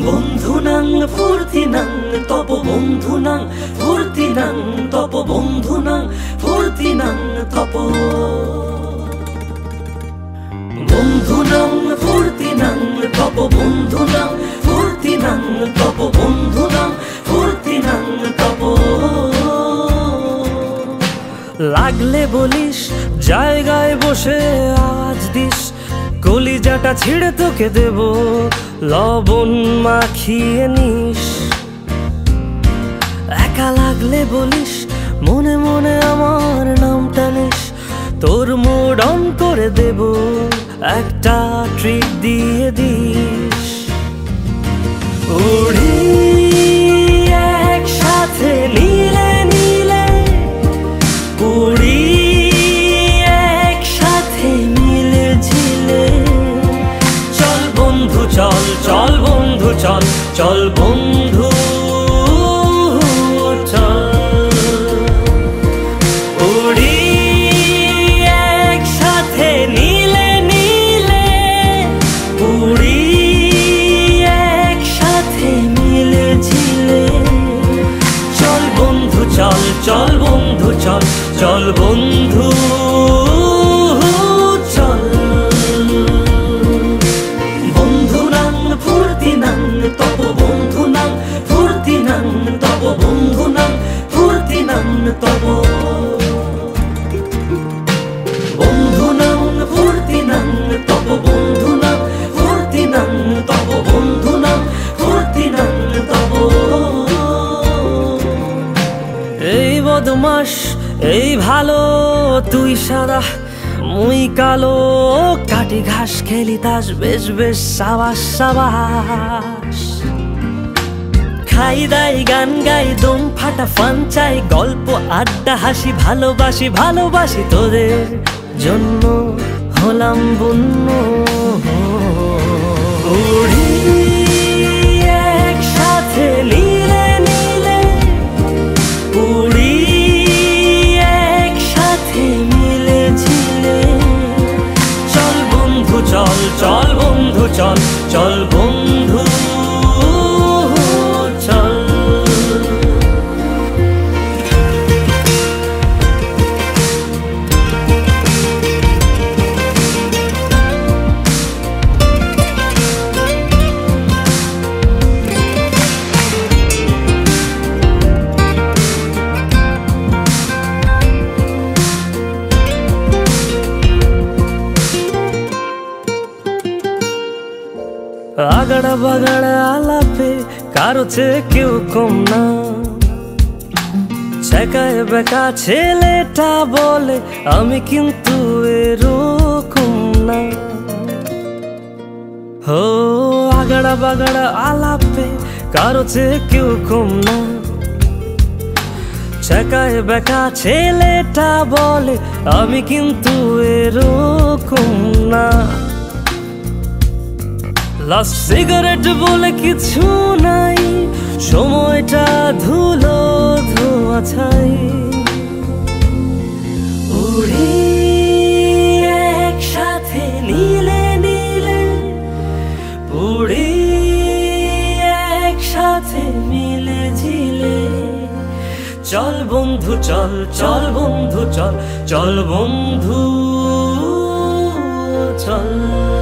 বন্ধুনাং ফুর্তিনাং তপ বন্ধুনাং ফুর্তিনাং তপ বন্ধুনাং ফুর্তিনাং তপ বন্ধুনাং ফুর্তিনাং তপ বন্ধুনাং ফুর্তিনাং তপ বন্ধুনাং ফুর্তিনাং তপ লাগলে বলিস জায়গায় বসে আওয়াজ দিস কলিজাটা ছিঁড়ে তোকে দেব লবণ মাখিয়ে নিস একা লাগলে বলিস মনে মনে আমার নামটা নিস তোর মুড অন করে দেব একটা ট্রিট দিয়ে দিস উড়ি একসাথে নীলে নীলে উড়ি একসাথে মিলে ঝিলে চল বন্ধু চল চল বন্ধু চল চল বন্ধু চল উড়ি একসাথে নীলে নীলে উড়ি একসাথে মিলে ঝিলে চল বন্ধু চল চল বন্ধু চল চল বন্ধু চল বন্ধুনাং ফুর্তিনাং তপ বন্ধুনাং ফুর্তিনাং তপ বন্ধুনাং ফুর্তিনাং তপ বন্ধুনাং ফুর্তিনাং তপ বন্ধুনাং ফুর্তিনাং তপ বন্ধুনাং ফুর্তিনাং তপ এই বদমাস এই ভালো তুই সাদা মুই কালো কাটি ঘাস খেলি তাস বেশ বেশ সাবাস সাবাস খাই দাই গান গাই দম ফাটা ফান চাই গল্প আড্ডা হাসি ভালোবাসি ভালোবাসি তোদের জন্য হলাম বন্য উড়ি একসাথে নীলে নীলে উড়ি একসাথে মিলে ঝিলে চল বন্ধু চল চল বন্ধু চল চল বন্ধু চল আগাড়া বাগাড়া আলাপে কারো চেয়ে কেউ কম না ছেকায় বেকা ছেলেটা বলে আমি কিন্তু এরকম না হো আগাড়া বাগাড়া আলাপে কারো চেয়ে কেউ কম না ছেকায় বেকা ছেলেটা বলে আমি কিন্তু এরকম না লাস্ট সিগারেট বলে কিছু নাই সময়টা ধুলো ধোয়া ছাই উড়ি একসাথে নীলে নীলে উড়ি একসাথে মিলে ঝিলে চল বন্ধু চল চল বন্ধু চল চল বন্ধু চল